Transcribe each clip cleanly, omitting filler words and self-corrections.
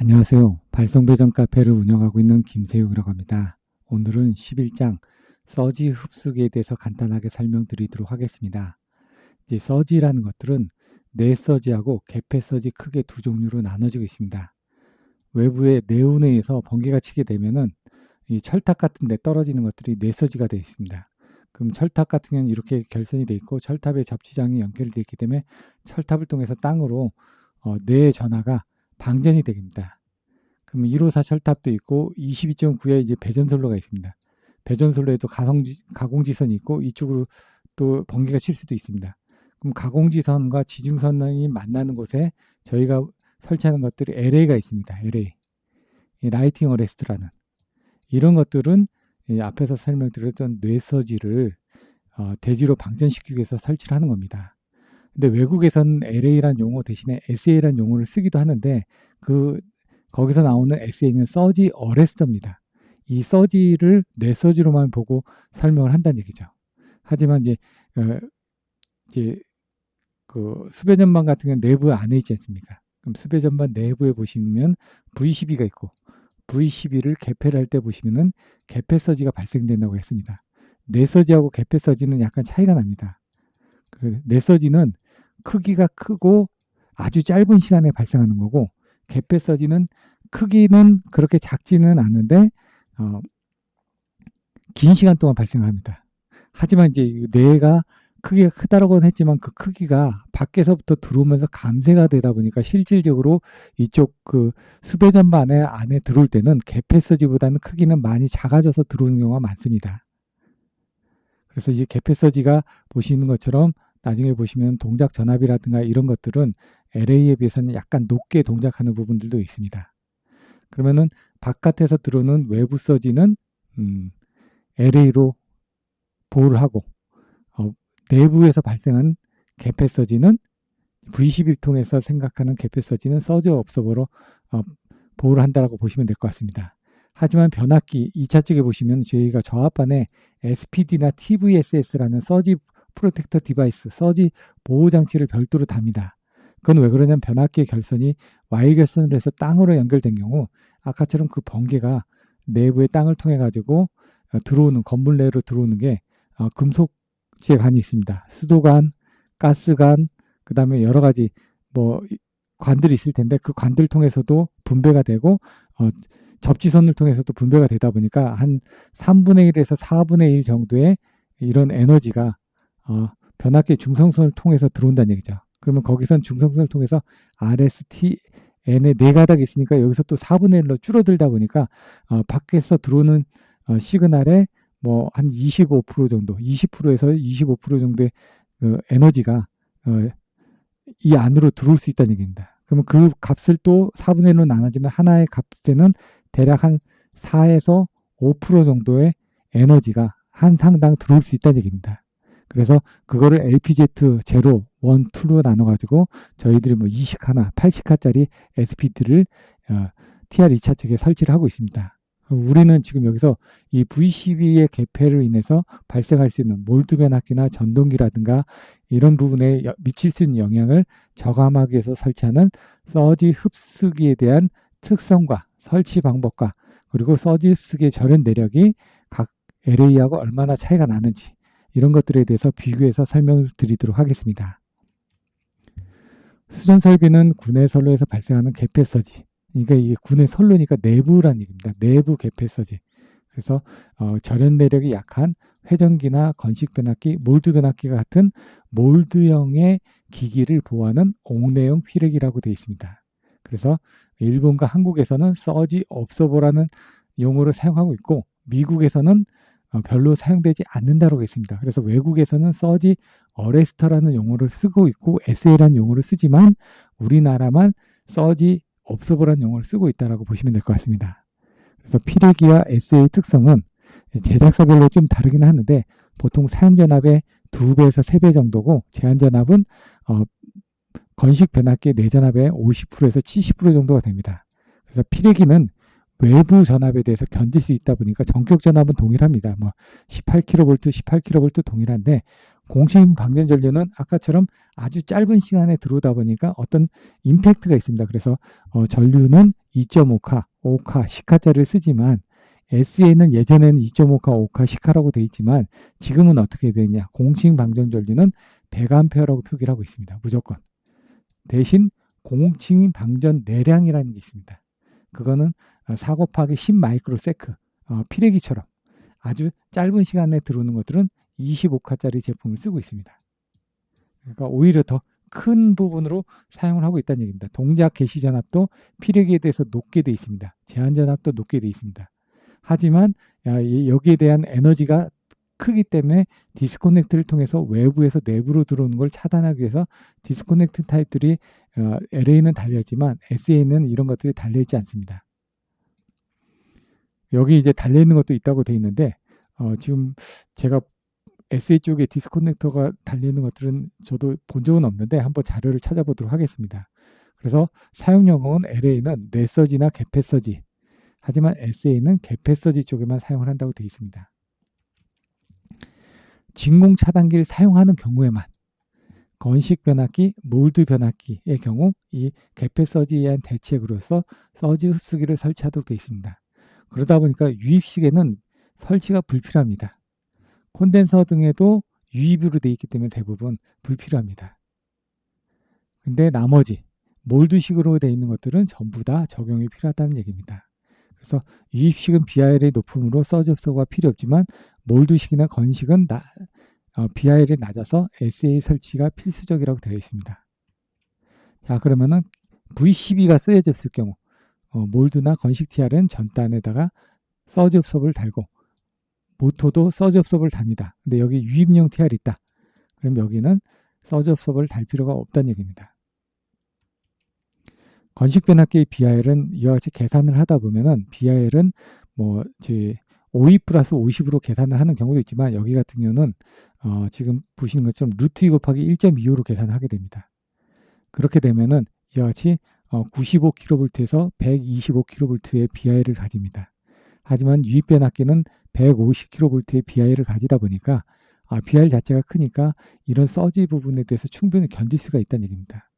안녕하세요. 발성배전 카페를 운영하고 있는 김세용이라고 합니다. 오늘은 11장 서지 흡수기에 대해서 간단하게 설명드리도록 하겠습니다. 이제 서지라는 것들은 내서지하고 개폐서지 크게 두 종류로 나눠지고 있습니다. 외부의 네온에 의해서 번개가 치게 되면은 이 철탑 같은 데 떨어지는 것들이 내서지가 되어 있습니다. 그럼 철탑 같은 경우는 이렇게 결선이 되어 있고 철탑의 접지장이 연결되어 있기 때문에 철탑을 통해서 땅으로 뇌의 전하가 방전이 됩니다. 그러면 154 철탑도 있고 22.9에 이제 배전선로가 있습니다. 배전선로에도 가공지선이 있고 이쪽으로 또 번개가 칠 수도 있습니다. 그럼 가공지선과 지중선이 만나는 곳에 저희가 설치하는 것들이 LA가 있습니다. LA. 라이팅 어레스트라는 이런 것들은 앞에서 설명드렸던 뇌서지를 대지로 방전시키기 위해서 설치를 하는 겁니다. 근데 외국에서는 LA라는 용어 대신에 SA라는 용어를 쓰기도 하는데 거기서 나오는 SA는 서지 어레스터입니다. 이 서지를 뇌서지로만 보고 설명을 한다는 얘기죠. 하지만 이제 그 수배전반 같은 경우는 내부 안에 있지 않습니까? 그럼 수배전반 내부에 보시면 V12가 있고 V12를 개폐를 할 때 보시면은 개폐서지가 발생된다고 했습니다. 뇌서지하고 개폐서지는 약간 차이가 납니다. 뇌서지는 크기가 크고 아주 짧은 시간에 발생하는 거고 개폐서지는 크기는 그렇게 작지는 않은데 긴 시간 동안 발생합니다. 하지만 이제 뇌가 크기가 크다라고는 했지만 그 크기가 밖에서부터 들어오면서 감쇄가 되다 보니까 실질적으로 이쪽 그 수배전반의 안에 들어올 때는 개폐서지보다는 크기는 많이 작아져서 들어오는 경우가 많습니다. 그래서 이제 개폐서지가 보시는 것처럼 나중에 보시면 동작 전압이라든가 이런 것들은 LA에 비해서는 약간 높게 동작하는 부분들도 있습니다. 그러면은 바깥에서 들어오는 외부 서지는 LA로 보호를 하고 내부에서 발생한 개폐서지는 V11 통해서 생각하는 개폐서지는 서지 업소버로 보호를 한다라고 보시면 될 것 같습니다. 하지만 변압기 2차 측에 보시면 저희가 저압반에 SPD나 TVSS라는 서지 프로텍터 디바이스, 서지 보호장치를 별도로 답니다. 그건 왜 그러냐면 변압기의 결선이 Y결선으로 해서 땅으로 연결된 경우 아까처럼 그 번개가 내부의 땅을 통해 가지고 들어오는 건물 내로 들어오는 게 금속재 관이 있습니다. 수도관, 가스관, 그 다음에 여러 가지 뭐 관들이 있을 텐데 그 관들 통해서도 분배가 되고 접지선을 통해서도 분배가 되다 보니까 한 3분의 1에서 4분의 1 정도의 이런 에너지가 변압기 중성선을 통해서 들어온다는 얘기죠. 그러면 거기선 중성선을 통해서 RST, N의 4가닥이 있으니까 여기서 또 4분의 1로 줄어들다 보니까 밖에서 들어오는 시그널의 뭐 한 25% 정도, 20%에서 25% 정도의 에너지가 이 안으로 들어올 수 있다는 얘기입니다. 그러면 그 값을 또 4분의 1로 나눠주면 하나의 값에는 대략 한 4에서 5% 정도의 에너지가 한 상당 들어올 수 있다는 얘기입니다. 그래서 그거를 LPZ 0, 1, 2로 나눠가지고 저희들이 뭐 20카, 80카짜리 SPD를 TR 2차 측에 설치를 하고 있습니다. 우리는 지금 여기서 이 V12의 개폐로 인해서 발생할 수 있는 몰드 변압기나 전동기라든가 이런 부분에 미칠 수 있는 영향을 저감하기 위해서 설치하는 서지 흡수기에 대한 특성과 설치 방법과 그리고 서지 흡수기의 절연 내력이 각 LA하고 얼마나 차이가 나는지 이런 것들에 대해서 비교해서 설명을 드리도록 하겠습니다. 수전 설비는 군의 선로에서 발생하는 개폐서지. 그러니까 이게 군의 선로니까 내부란 얘기입니다. 내부 개폐서지. 그래서 절연 내력이 약한 회전기나 건식 변압기, 몰드 변압기가 같은 몰드형의 기기를 보호하는 옥내용 피력이라고 되어 있습니다. 그래서 일본과 한국에서는 서지 업소버라는 용어를 사용하고 있고 미국에서는 별로 사용되지 않는다고 했습니다. 그래서 외국에서는 서지 어레스터라는 용어를 쓰고 있고 SA라는 용어를 쓰지만 우리나라만 서지 업소버라는 용어를 쓰고 있다고 보시면 될 것 같습니다. 그래서 피레기와 SA 특성은 제작사별로 좀 다르긴 하는데 보통 사용전압의 2배에서 3배 정도고 제한전압은 건식 변압기의 내전압의 50%에서 70% 정도가 됩니다. 그래서 피레기는 외부 전압에 대해서 견딜 수 있다 보니까 전격 전압은 동일합니다. 뭐 18kV, 18kV 동일한데 공심 방전 전류는 아까처럼 아주 짧은 시간에 들어오다 보니까 어떤 임팩트가 있습니다. 그래서 전류는 2.5카, 5카, 10카짜리를 쓰지만 SE는 예전에는 2.5카, 5카, 10카라고 되어 있지만 지금은 어떻게 되냐? 공식 방전 전류는 100A라고 표기를 하고 있습니다. 무조건. 대신 공식 방전 내량이라는 게 있습니다. 그거는 4 곱하기 10 마이크로세크, 피레기처럼 아주 짧은 시간에 들어오는 것들은 25카짜리 제품을 쓰고 있습니다. 그러니까 오히려 더 큰 부분으로 사용을 하고 있다는 얘기입니다. 동작 개시 전압도 피레기에 대해서 높게 되어 있습니다. 제한 전압도 높게 되어 있습니다. 하지만 여기에 대한 에너지가 크기 때문에 디스커넥트를 통해서 외부에서 내부로 들어오는 걸 차단하기 위해서 디스커넥트 타입들이 LA는 달려있지만 SA는 이런 것들이 달려있지 않습니다. 여기 이제 달려있는 것도 있다고 되어 있는데 지금 제가 SA 쪽에 디스커넥터가 달려있는 것들은 저도 본 적은 없는데 한번 자료를 찾아보도록 하겠습니다. 그래서 사용용은 LA는 넷서지나 갭패서지, 하지만 SA는 갭패서지 쪽에만 사용을 한다고 되어 있습니다. 진공 차단기를 사용하는 경우에만 건식 변압기, 몰드 변압기의 경우 이 갭패서지에 의한 대책으로서 서지 흡수기를 설치하도록 되어 있습니다. 그러다 보니까 유입식에는 설치가 불필요합니다. 콘덴서 등에도 유입으로 되어 있기 때문에 대부분 불필요합니다. 근데 나머지 몰드식으로 되어 있는 것들은 전부 다 적용이 필요하다는 얘기입니다. 그래서 유입식은 BIL의 높음으로 서지 흡수가 필요 없지만 몰드식이나 건식은 BIL이 낮아서 SA 설치가 필수적이라고 되어 있습니다. 자, 그러면은 V12가 쓰여졌을 경우 몰드나 건식 TR은 전단에다가 서지 흡수를 달고 모터도 서지 흡수를 답니다. 근데 여기 유입용 TR이 있다. 그럼 여기는 서지 흡수를 달 필요가 없다는 얘기입니다. 건식 변압기의 BIL은 이와 같이 계산을 하다 보면은 BIL은 뭐 52 플러스 50으로 계산을 하는 경우도 있지만 여기 같은 경우는 지금 보시는 것처럼 루트 2 곱하기 1.25로 계산을 하게 됩니다. 그렇게 되면은 이와 같이 95kV에서 125kV의 BIL을 가집니다. 하지만 유입 변압기는 150kV의 BIL을 가지다 보니까 BIL 자체가 크니까 이런 서지 부분에 대해서 충분히 견딜 수가 있다는 얘기입니다.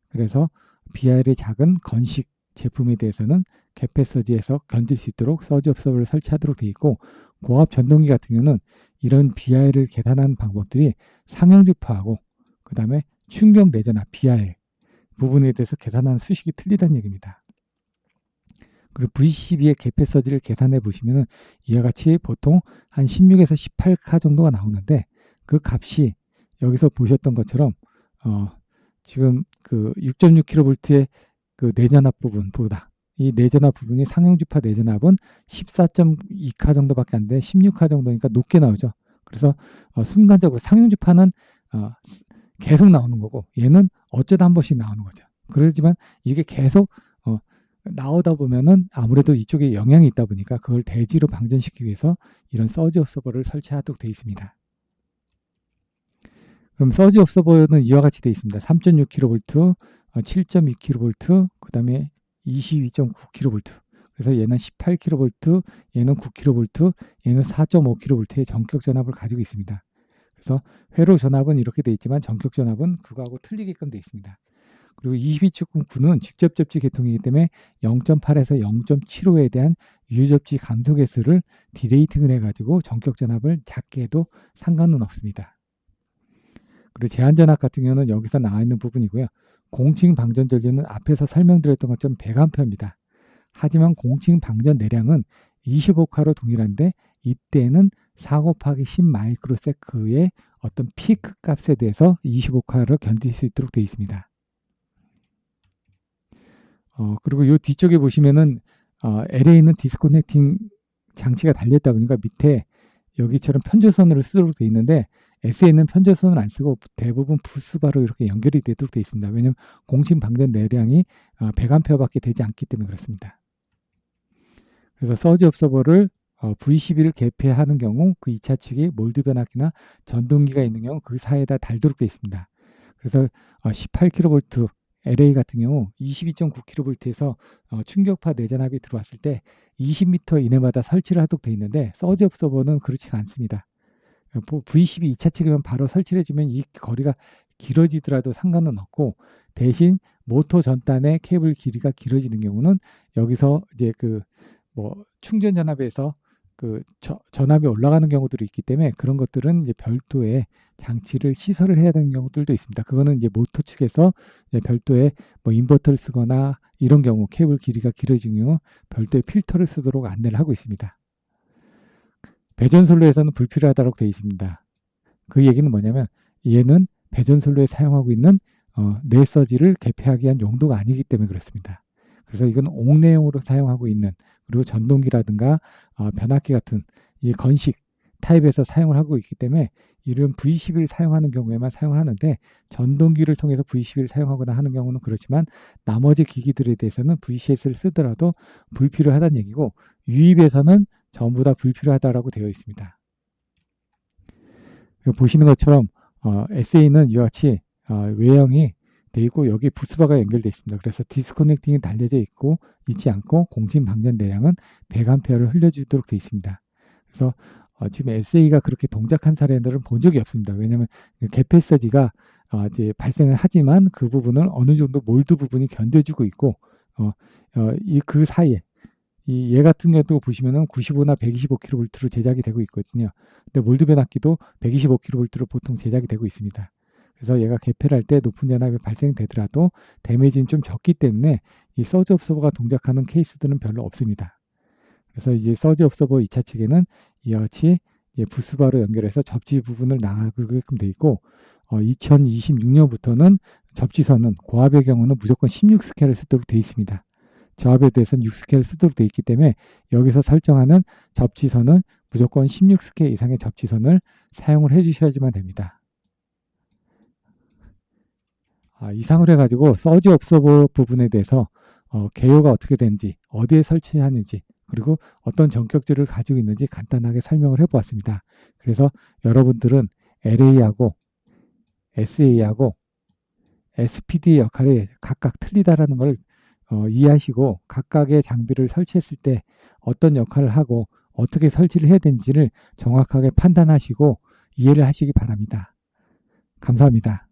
그래서 BIL이 작은 건식 제품에 대해서는 갭패서지에서 견딜 수 있도록 서지 흡수를 설치하도록 되어 있고, 고압 전동기 같은 경우는 이런 BIL을 계산하는 방법들이 상형주파하고 그 다음에 충격 내전압 BIL 부분에 대해서 계산하는 수식이 틀리다는 얘기입니다. 그리고 V12의 갭패서지를 계산해 보시면 이와 같이 보통 한 16에서 18카 정도가 나오는데 그 값이 여기서 보셨던 것처럼 지금 그 6.6kV의 그 내전압 부분보다 이 내전압 부분이 상형주파 내전압은 14.2카 정도밖에 안 돼 16카 정도니까 높게 나오죠. 그래서 순간적으로 상형주파는 계속 나오는 거고 얘는 어쩌다 한 번씩 나오는 거죠. 그렇지만 이게 계속 나오다 보면은 아무래도 이쪽에 영향이 있다 보니까 그걸 대지로 방전시키기 위해서 이런 서지 옵서버를 설치하도록 되어 있습니다. 그럼 서지 옵서버는 이와 같이 되어 있습니다. 3.6kV, 7.2kV, 그 다음에 22.9kV. 그래서 얘는 18kV, 얘는 9kV, 얘는 4.5kV의 전격 전압을 가지고 있습니다. 그래서 회로 전압은 이렇게 되어 있지만 전격 전압은 그거하고 틀리게끔 되어 있습니다. 그리고 22.9는 직접 접지 계통이기 때문에 0.8에서 0.75에 대한 유접지 감소 개수를 디레이팅을 해가지고 전격 전압을 작게 해도 상관은 없습니다. 그리고 제한 전압 같은 경우는 여기서 나와 있는 부분이고요. 공칭 방전 전류는 앞에서 설명드렸던 것처럼 100A입니다. 하지만 공칭 방전 내량은 25카로 동일한데 이때는 4 곱하기 10 마이크로세크의 어떤 피크 값에 대해서 25카를 견딜 수 있도록 되어 있습니다. 그리고 이 뒤쪽에 보시면은 LA는 디스커넥팅 장치가 달렸다 보니까 밑에 여기처럼 편조선으로 쓰도록 되어 있는데 SA는 편조선을 안 쓰고 대부분 부스바로 이렇게 연결이 되도록 되어 있습니다. 왜냐하면 공식 방전 내량이 100A밖에 되지 않기 때문에 그렇습니다. 그래서 서지 옵서버를 V12를 개폐하는 경우 그 2차 측이 몰드 변압기나 전동기가 있는 경우 그 사이에다 달도록 되어 있습니다. 그래서 18kV LA 같은 경우 22.9kV에서 충격파 내전압이 들어왔을 때 20m 이내마다 설치를 하도록 되어 있는데 서지 옵서버는 그렇지가 않습니다. V12 2차 측이면 바로 설치를 해주면 이 거리가 길어지더라도 상관은 없고 대신 모터 전단의 케이블 길이가 길어지는 경우는 여기서 이제 그 뭐 충전 전압에서 그 전압이 올라가는 경우들이 있기 때문에 그런 것들은 이제 별도의 장치를 시설을 해야 되는 경우들도 있습니다. 그거는 이제 모터 측에서 이제 별도의 뭐 인버터를 쓰거나 이런 경우 케이블 길이가 길어진 경우 별도의 필터를 쓰도록 안내를 하고 있습니다. 배전솔로에서는 불필요하다고 되어 있습니다. 그 얘기는 뭐냐면 얘는 배전솔로에 사용하고 있는 내서지를 개폐하기 위한 용도가 아니기 때문에 그렇습니다. 그래서 이건 옥내용으로 사용하고 있는 그리고 전동기라든가 변압기 같은 이 건식 타입에서 사용을 하고 있기 때문에 이런 V11을 사용하는 경우에만 사용을 하는데 전동기를 통해서 V11을 사용하거나 하는 경우는 그렇지만 나머지 기기들에 대해서는 VCS를 쓰더라도 불필요하다는 얘기고 유입에서는 전부 다 불필요하다라고 되어 있습니다. 보시는 것처럼 SA는 이와 같이 외형이 되어 있고 여기 부스바가 연결되어 있습니다. 그래서 디스커넥팅이 달려져 있고 있지 않고 공진 방전 대량은 100A를 흘려주도록 되어 있습니다. 그래서 지금 SA가 그렇게 동작한 사례들은 본 적이 없습니다. 왜냐하면 개폐서지가 이제 발생을 하지만 그 부분을 어느 정도 몰드 부분이 견뎌주고 있고 그 사이에 얘 같은 경우도 보시면은 95나 125kV로 제작이 되고 있거든요. 근데 몰드 변압기도 125kV로 보통 제작이 되고 있습니다. 그래서 얘가 개폐를 할 때 높은 전압이 발생되더라도 데미지는 좀 적기 때문에 이 서지 옵서버가 동작하는 케이스들은 별로 없습니다. 그래서 이제 서지 옵서버 2차 측에는 이와 같이 부스바로 연결해서 접지 부분을 나가게끔 돼 있고 2026년부터는 접지선은 고압의 경우는 무조건 16스케일을 쓰도록 돼 있습니다. 저압에 대해서는 6스케일을 쓰도록 돼 있기 때문에 여기서 설정하는 접지선은 무조건 16스케일 이상의 접지선을 사용을 해주셔야지만 됩니다. 이상을 해가지고 서지 옵서버 부분에 대해서 개요가 어떻게 되는지 어디에 설치하는지 그리고 어떤 전격들을 가지고 있는지 간단하게 설명을 해보았습니다. 그래서 여러분들은 LA하고 SA하고 SPD의 역할이 각각 틀리다라는 걸 이해하시고 각각의 장비를 설치했을 때 어떤 역할을 하고 어떻게 설치를 해야 되는지를 정확하게 판단하시고 이해를 하시기 바랍니다. 감사합니다.